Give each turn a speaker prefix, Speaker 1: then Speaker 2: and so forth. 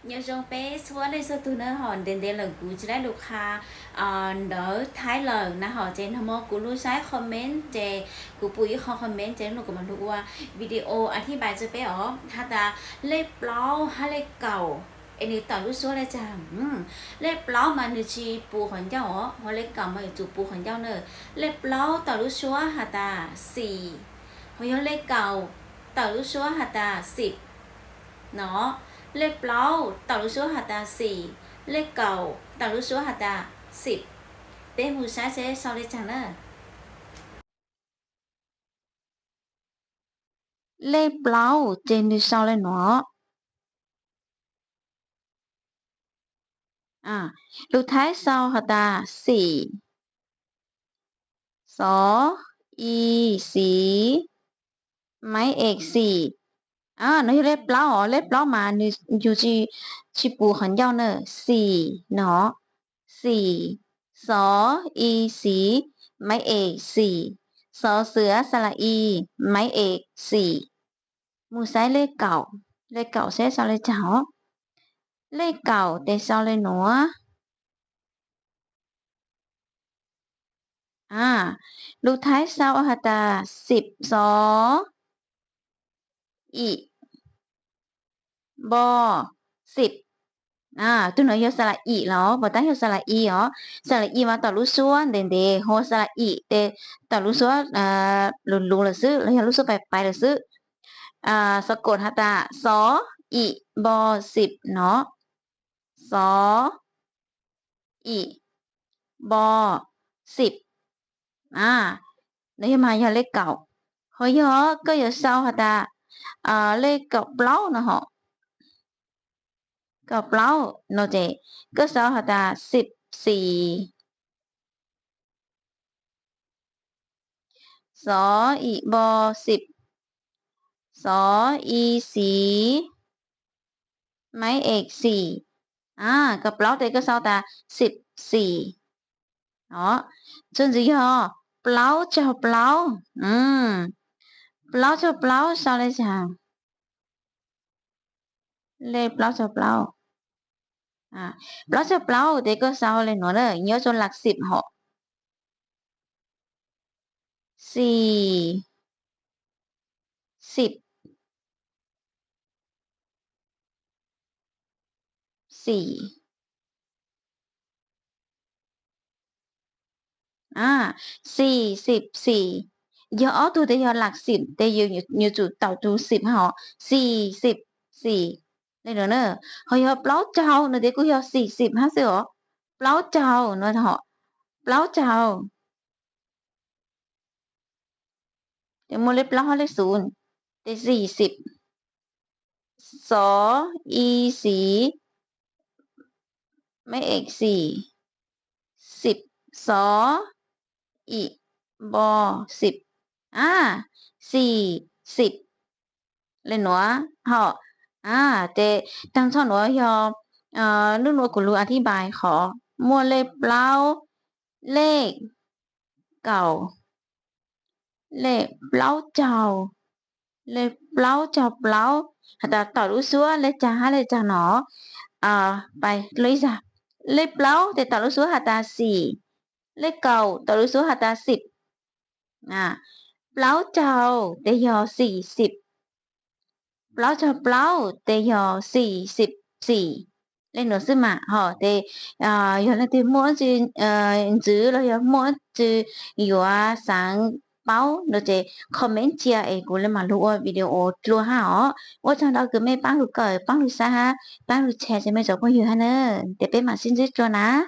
Speaker 1: nhiều trong bé xuống đây số tu nữa họ đến là cú chỉได้ลูกค้าđỡ thái lời na họ trên tham mô cú lưu sai comment trên cú bùi họ comment trên lúc của mình được qua video อธิบายจะไปอ๋อถ้าตาเล็บเล้าให้เล็บเก่าอันนี้ต่อรู้说เลยจังเล็บเล้ามันชีปูของเจ้าอ๋อพอเล็บเก่ามาจูปูของเจ้าเนอะเล็บเล้าต่อรู้说หาตาสี่พอเล็บเก่าต่อรู้说หาตา10เนาะLê plau tạo lúc số hạt ta xì lê cầu tạo lúc số hạt ta xịp bên mù sáng sẽ sau đây chẳng nữa lê plau trên đi sau lên nó lúc thái sau hạt ta xì xó y xí máy ếch xì nó lép láo mà như chỉ bù hẳn nhau nữa xì nó xì xó y xí máy ếch xì xó sữa sa là y máy ếch xì mù sái lê cẩu sẽ sao lê chảo lê cẩu để sao lê nữa lúc thái sau hả ta 10 อีบอ10ตัวหนูยกสระอีเหรอบอตั้งยกสระอีเหรอสระอีมาต่อรู้ส่วนเด่นๆโฮสระอีเดต่อรู้ส่วนลุนๆหรือซื้อแล้วยังรู้ส่วนไปหรือซื้อสะกดฮะตาสออีบอ10เนาะสออีบอ10nếu mà giờเลขเก่าhồi giờ có giờ sau hả taเลขเก่าเปล่านะฮะเก่าเปล่าโนเจก็sau hả ta 14สออีบอ10สออีสีไม้เอกสี่กับเปล่าเตก็sau ta 14เนาะจนจะยอเปล่าเจ้าเปล่าเปล่าเจ้าเปล่า sau เลยจ้ะเลขเปล่าเจ้าเปล่าเปล่าเจ้าเปล่าเตก็ sau เลยหนูเลยnhớจนหลัก10เหาะ4 10 444giờ tôi để giờหลัก10แต่อยู่อยู่จุดต่อจุด10เหาะ44เลยเนอะเขายอเปล่าเจ้าเนอะเด็กกูยอ40ฮะสิเหรอเปล่าเจ้าเนอะเหาะเปล่าเจ้าเดี๋ยวโมเลเปล่าเลข0แต่40สออีสีไม่เอก10สออีบอ1040lên nữa họแต่ตั้งช่องหนูยอลูกหนูกุลูอธิบายขอมัวเลขเปล่าเลขเก่าเลขเปล่าเจ้าเลขเปล่าเจ้าเปล่าแต่ต่อรู้ซัวเลขจ้าเลขจ้าหนอไปเลยจ้ะเลขเปล่าแต่ต่อรู้ซัวหาตา4เลขเก่าต่อรู้ซัวหาตา10เปล่าเจ้าแต่ยอ40เปล่าเจ้าเปล่าแต่ยอ44lên nữa sư mà họ thì giờ là thì mỗi chữ chữ là giờ mỗi chữ giờ sáng báo nó chỉ comment chia ấy cũng là mà录video luôn ha họ ở trong đó cứ mấy bán được cởi bán được xa ha bán được chè cho mấy cháu có nhiều ha nữa để bên mà xin giúp cho ná